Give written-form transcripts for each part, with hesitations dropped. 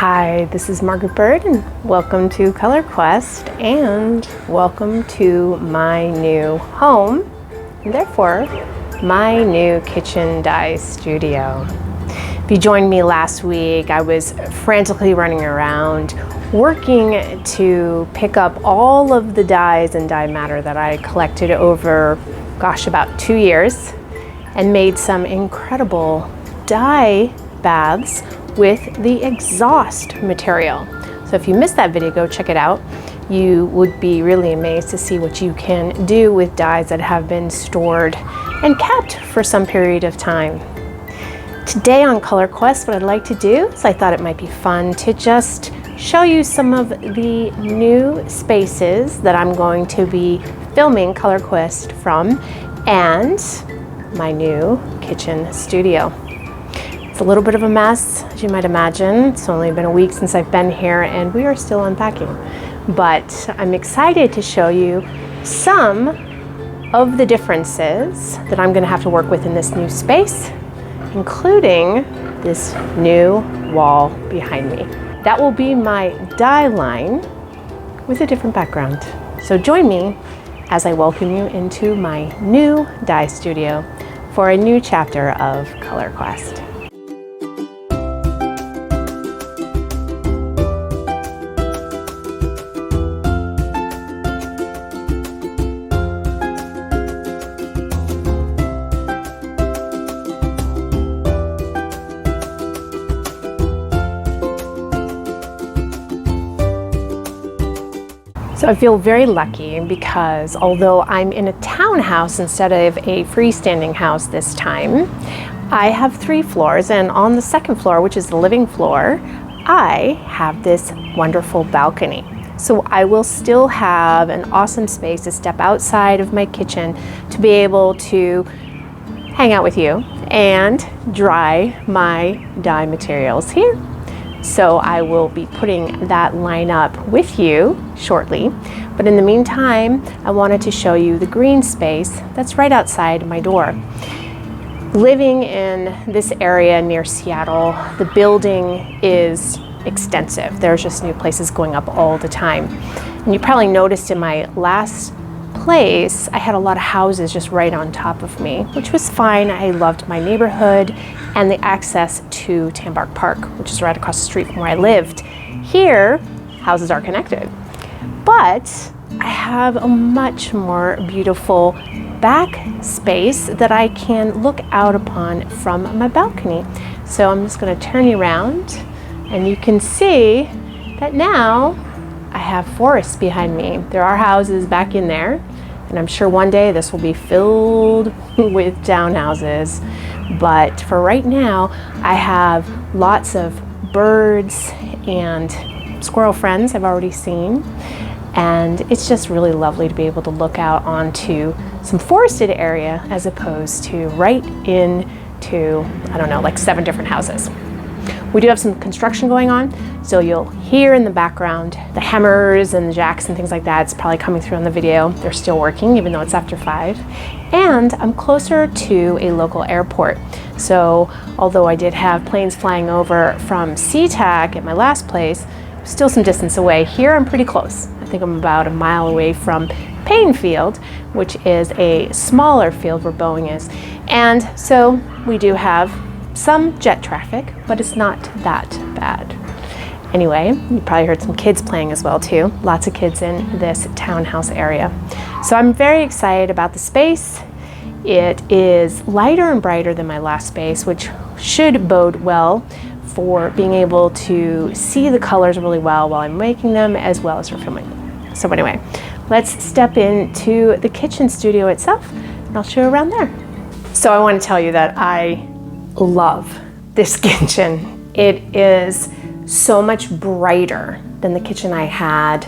Hi, this is Margaret Byrd and welcome to Color Quest and welcome to my new home and therefore my new kitchen dye studio. If you joined me last week, I was frantically running around working to pick up all of the dyes and dye matter that I collected over, about 2 years and made some incredible dye baths with the exhaust material. So if you missed that video, go check it out. You would be really amazed to see what you can do with dyes that have been stored and kept for some period of time. Today on Color Quest, what I'd like to do is I thought it might be fun to just show you some of the new spaces that I'm going to be filming Color Quest from and my new kitchen studio. It's a little bit of a mess, as you might imagine. It's only been a week since I've been here and we are still unpacking. But I'm excited to show you some of the differences that I'm going to have to work with in this new space, including this new wall behind me. That will be my dye line with a different background. So join me as I welcome you into my new dye studio for a new chapter of Color Quest. So I feel very lucky because although I'm in a townhouse instead of a freestanding house this time, I have 3 floors, and on the second floor, which is the living floor, I have this wonderful balcony. So I will still have an awesome space to step outside of my kitchen to be able to hang out with you and dry my dye materials here. So I will be putting that line up with you shortly. But in the meantime, I wanted to show you the green space that's right outside my door. Living in this area near Seattle, the building is extensive. There's just new places going up all the time. And you probably noticed in my last place, I had a lot of houses just right on top of me, which was fine. I loved my neighborhood and the access to Tambark Park, which is right across the street from where I lived. Here, houses are connected, but I have a much more beautiful back space that I can look out upon from my balcony. So I'm just going to turn you around and you can see that now I have forests behind me. There are houses back in there, and I'm sure one day this will be filled with townhouses. But for right now, I have lots of birds and squirrel friends I've already seen. And it's just really lovely to be able to look out onto some forested area as opposed to right into, like 7 different houses. We do have some construction going on, so you'll hear in the background the hammers and the jacks and things like that. It's probably coming through on the video. They're still working, even though it's after 5. And I'm closer to a local airport. So although I did have planes flying over from SeaTac at my last place, still some distance away. Here I'm pretty close. I think I'm about a mile away from Payne Field, which is a smaller field where Boeing is. And so we do have some jet traffic, but it's not that bad. Anyway, you probably heard some kids playing as well too. Lots of kids in this townhouse area. So I'm very excited about the space. It is lighter and brighter than my last space, which should bode well for being able to see the colors really well while I'm making them as well as for filming. So anyway, let's step into the kitchen studio itself and I'll show you around there. So I want to tell you that I love this kitchen. It is so much brighter than the kitchen I had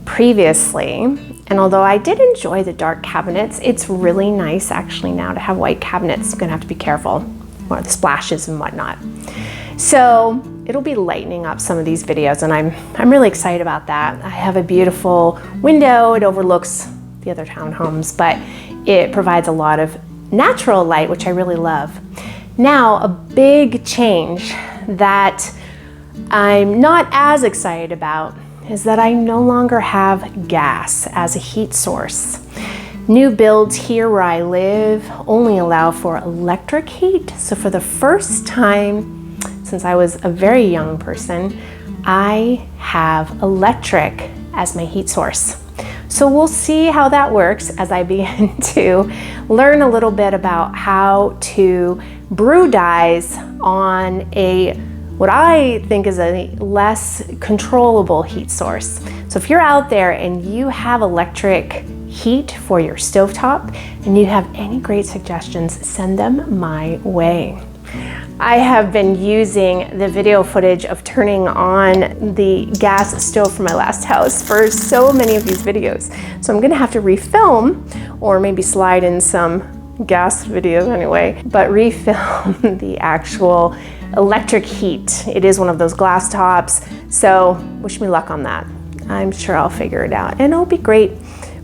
previously. And although I did enjoy the dark cabinets, it's really nice actually now to have white cabinets. You're gonna have to be careful with the splashes and whatnot. So it'll be lightening up some of these videos and I'm really excited about that. I have a beautiful window. It overlooks the other townhomes, but it provides a lot of natural light, which I really love. Now, a big change that I'm not as excited about is that I no longer have gas as a heat source. New builds here where I live only allow for electric heat. So for the first time since I was a very young person, I have electric as my heat source. So we'll see how that works as I begin to learn a little bit about how to brew dyes on what I think is a less controllable heat source. So if you're out there and you have electric heat for your stovetop and you have any great suggestions, send them my way. I have been using the video footage of turning on the gas stove for my last house for so many of these videos. So I'm gonna have to refilm, or maybe slide in some gas videos anyway, but refilm the actual electric heat. It is one of those glass tops, so wish me luck on that. I'm sure I'll figure it out, and it'll be great.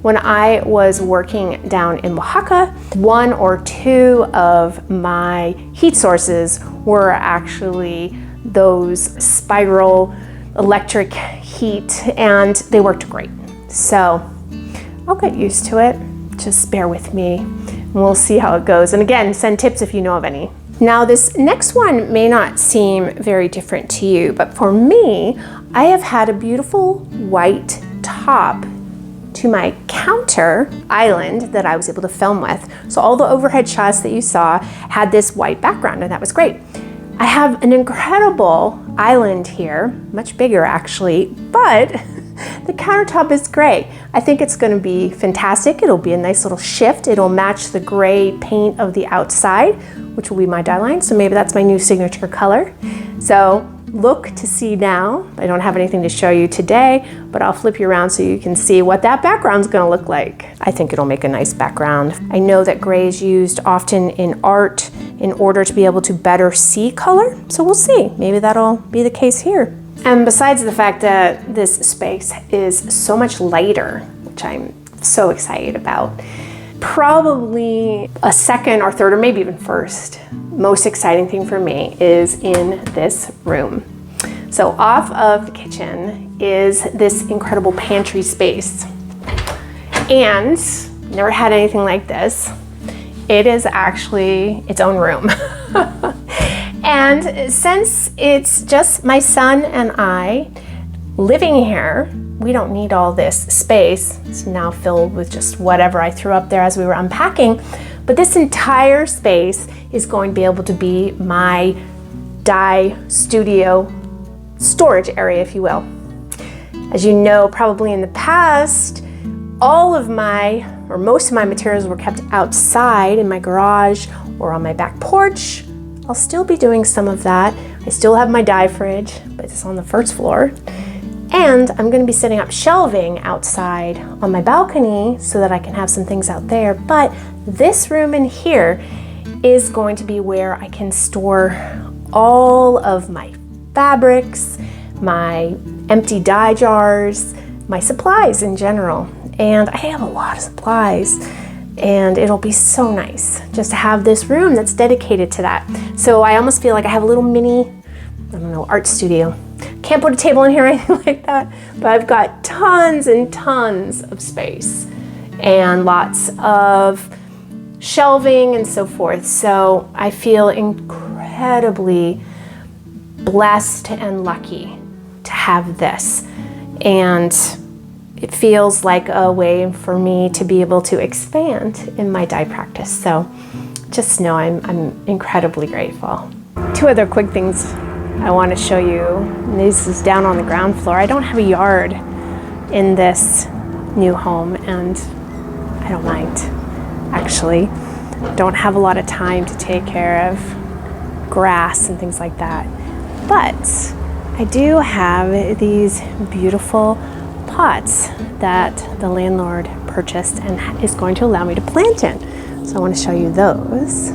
When I was working down in Oaxaca, 1 or 2 of my heat sources were actually those spiral electric heat, and they worked great. So I'll get used to it. Just bear with me, and we'll see how it goes. And again, send tips if you know of any. Now, this next one may not seem very different to you, but for me, I have had a beautiful white top to my counter island that I was able to film with. So all the overhead shots that you saw had this white background, and that was great. I have an incredible island here, much bigger actually, but the countertop is gray. I think it's gonna be fantastic. It'll be a nice little shift. It'll match the gray paint of the outside, which will be my dye line. So maybe that's my new signature color. So look to see now. I don't have anything to show you today, but I'll flip you around so you can see what that background's gonna look like. I think it'll make a nice background. I know that gray is used often in art in order to be able to better see color. So we'll see, maybe that'll be the case here. And besides the fact that this space is so much lighter, which I'm so excited about, probably a second or third or maybe even first most exciting thing for me is in this room. So off of the kitchen is this incredible pantry space, and never had anything like this. It is actually its own room. And since it's just my son and I living here, we don't need all this space. It's now filled with just whatever I threw up there as we were unpacking. But this entire space is going to be able to be my dye studio storage area, if you will. As you know, probably in the past, all of my, or most of my materials were kept outside in my garage or on my back porch. I'll still be doing some of that. I still have my dye fridge, but it's on the first floor. And I'm gonna be setting up shelving outside on my balcony so that I can have some things out there. But this room in here is going to be where I can store all of my fabrics, my empty dye jars, my supplies in general. And I have a lot of supplies, and it'll be so nice just to have this room that's dedicated to that. So I almost feel like I have a little mini, I don't know, art studio. Can't put a table in here or anything like that, but I've got tons and tons of space and lots of shelving and so forth. So I feel incredibly blessed and lucky to have this. And it feels like a way for me to be able to expand in my dye practice. So just know I'm incredibly grateful. 2 other quick things I want to show you. This is down on the ground floor. I don't have a yard in this new home, and I don't mind, actually. Don't have a lot of time to take care of grass and things like that. But I do have these beautiful pots that the landlord purchased and is going to allow me to plant in. So I want to show you those.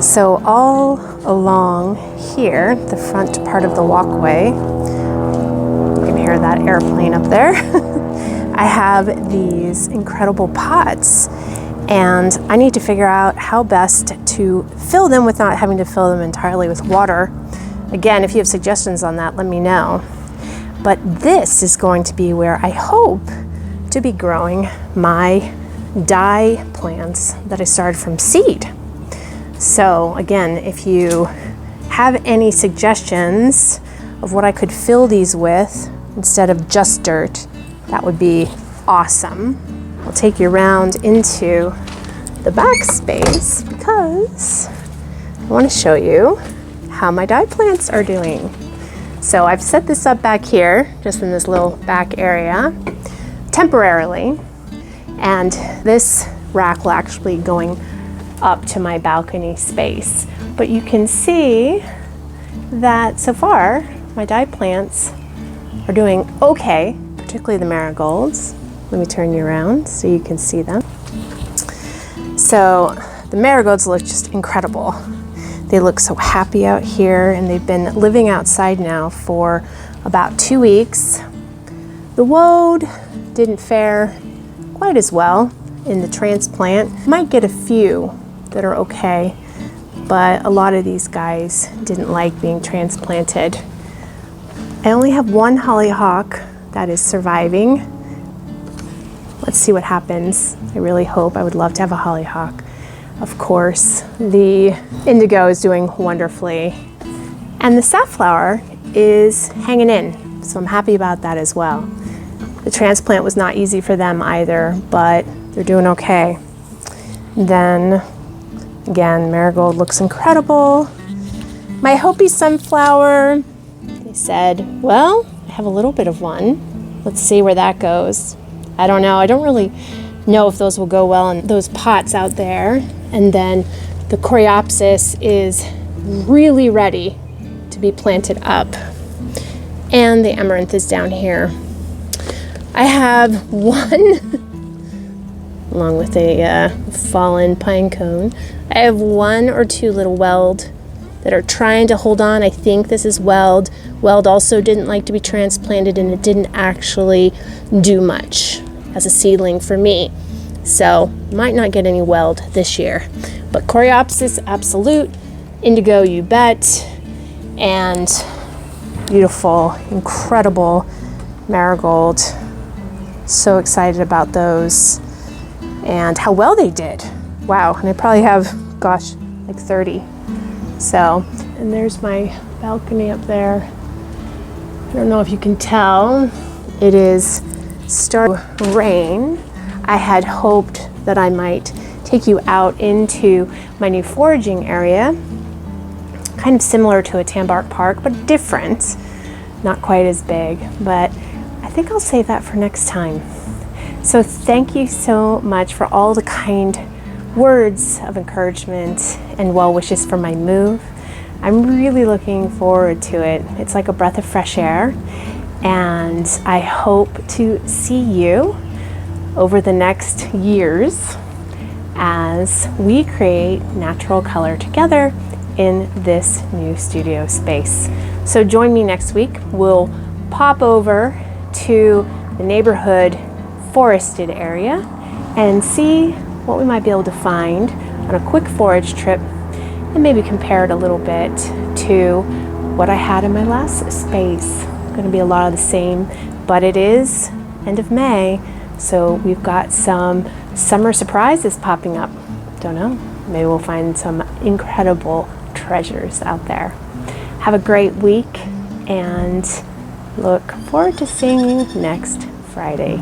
So all along here, the front part of the walkway, you can hear that airplane up there. I have these incredible pots, and I need to figure out how best to fill them without having to fill them entirely with water. Again, if you have suggestions on that, let me know. But this is going to be where I hope to be growing my dye plants that I started from seed. So again, if you have any suggestions of what I could fill these with instead of just dirt, that would be awesome. I'll take you around into the back space because I want to show you how my dye plants are doing. So I've set this up back here, just in this little back area, temporarily. And this rack will actually be going up to my balcony space. But you can see that so far, my dye plants are doing okay, particularly the marigolds. Let me turn you around so you can see them. So the marigolds look just incredible. They look so happy out here, and they've been living outside now for about 2 weeks. The woad didn't fare quite as well in the transplant. Might get a few that are okay, but a lot of these guys didn't like being transplanted. I only have one hollyhock that is surviving. Let's see what happens. I really hope. I would love to have a hollyhock. Of course, the indigo is doing wonderfully. And the safflower is hanging in, so I'm happy about that as well. The transplant was not easy for them either, but they're doing okay. Then, again, marigold looks incredible. My Hopi sunflower, they said, well, I have a little bit of one. Let's see where that goes. I don't know. I don't really know if those will go well in those pots out there. And then the coreopsis is really ready to be planted up. And the amaranth is down here. I have one, along with a fallen pine cone, I have 1 or 2 little weld that are trying to hold on. I think this is weld. Weld also didn't like to be transplanted, and it didn't actually do much as a seedling for me. So might not get any weld this year. But coreopsis, absolute. Indigo, you bet. And beautiful, incredible marigold. So excited about those and how well they did. Wow, and I probably have, gosh, like 30. So, and there's my balcony up there. I don't know if you can tell. It is starting to rain. I had hoped that I might take you out into my new foraging area, kind of similar to a Tambark Park, but different, not quite as big, but I think I'll save that for next time. So thank you so much for all the kind words of encouragement and well wishes for my move. I'm really looking forward to it. It's like a breath of fresh air, and I hope to see you over the next years as we create natural color together in this new studio space. So join me next week. We'll pop over to the neighborhood forested area and see what we might be able to find on a quick forage trip, and maybe compare it a little bit to what I had in my last space. It's going to be a lot of the same, but it is end of May, so we've got some summer surprises popping up. Don't know, maybe we'll find some incredible treasures out there. Have a great week and look forward to seeing you next Friday.